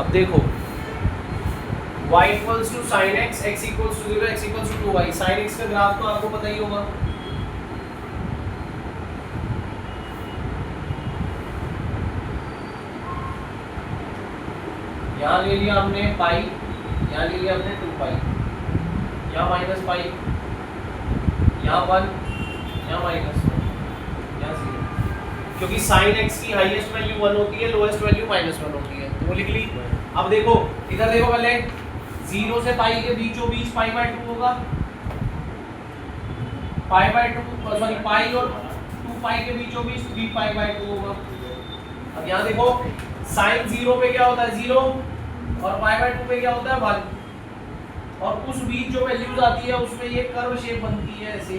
अब देखो y equals to sine x, x equals to 0, x equals to 2y। Sine x का graph तो आपको पता ही होगा, यहाँ ले लिया हमने पाई, यहाँ ले लिया हमने 2 पाई, यहाँ माइनस पाई, यहाँ 1, यहाँ माइनस 1, यहाँ 0, क्योंकि साइन x की हाईएस्ट वैल्यू 1 होती है, लोएस्ट वैल्यू -1 होती है, तो वो लिख ली। अब देखो इधर देखो, पहले 0 से पाई के बीचों बीच पाई बाय 2 होगा, पाई बाय 2 सॉरी पाई और 2 पाई के बीचों बीच 3 पाई बाय 2 होगा। अब यहाँ देखो साइन 0 पे क्या होता है 0 और पाई बाय 2 पे क्या होता है 1, और उस बीच जो वैल्यूज आती है उसमें ये कर्व शेप बनती है ऐसे।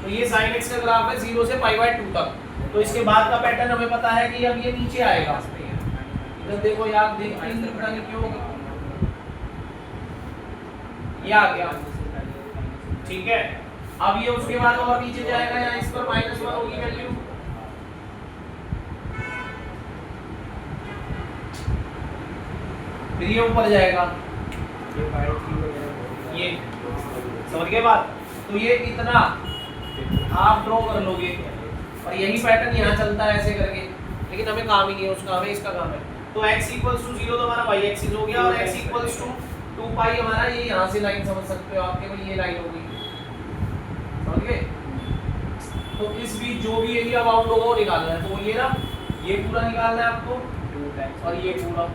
तो ये साइन x का ग्राफ है 0 से पाई बाय 2 तक। तो इसके बाद का पैटर्न हमें पता है कि अब ये नीचे आएगा, इधर देखो यार देखते हैं पता नहीं क्यों ये आ गया, ठीक है। अब ये उसके बाद और नीचे जाएगा, यहाँ इस पर -1 होगी वैल्यू, फिर ये ऊपर जाएगा, ये समझ गए बात। तो ये इतना आप ड्रॉ कर लोगे और यही पैटर्न यहाँ चलता है ऐसे करके, लेकिन हमें काम ही नहीं है उसका, हमें इसका काम है। तो x इक्वल्स टू 0 तो हमारा y एक्सिस हो गया, और x इक्वल्स टू 2 पाई हमारा ये यहाँ से लाइन समझ सकते हो आप, केवल ये लाइन होगी, समझ गए। तो इस बीच जो भी एरिया बाउंड होगा वो निकालना है, तो ये ना ये पूरा निकालना है आपको और ये पूरा।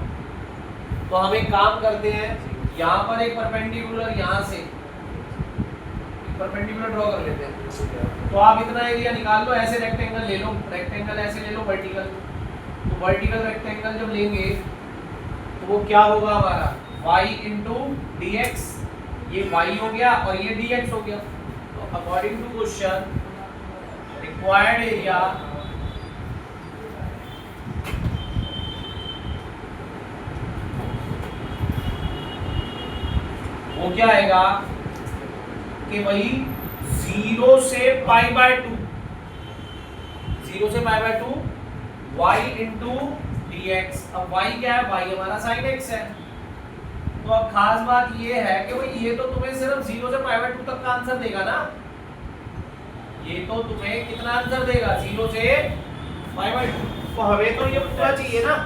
तो हम एक काम करते हैं, यहाँ पर एक परपेंडिकुलर यहाँ से परपेंडिकुलर ड्रॉ कर लेते हैं। तो आप इतना एरिया निकाल लो, ऐसे रेक्टेंगल ले लो, रेक्टेंगल ऐसे ले लो वर्टिकल। तो वर्टिकल रेक्टेंगल जब लेंगे तो वो क्या होगा हमारा y इंटू डी एक्स, ये y हो गया और ये dx हो गया। तो according to question required area वो क्या आएगा कि वही 0 से पाई बाय 2, 0 से pi by 2 y into D x. अब y क्या है, y हमारा साइन x है। तो अब खास बात ये है कि भाई ये तो तुम्हें सिर्फ 0 से पाई बाय 2 तक का आंसर देगा ना, ये तो तुम्हें कितना आंसर देगा 0 से पाई बाय 2। तो हमें तो ये पूरा चाहिए ना,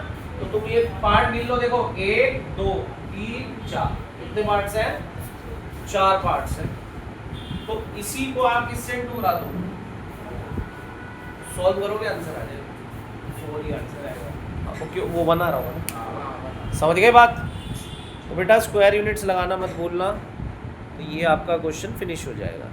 तो तुम ये पार्ट गिन लो, देखो 1 2 3 4 कितने पार्ट्स हैं, 4 पार्ट्स हैं। तो इसी को आप इससे 2 करा दो, सॉल्व करोगे आंसर आ जाएगा, 4 ही आंसर आएगा आपको, क्यों वो बना रहा होगा। समझ गए बात। तो बेटा स्क्वायर यूनिट्स लगाना मत भूलना, तो ये आपका क्वेश्चन फिनिश हो जाएगा।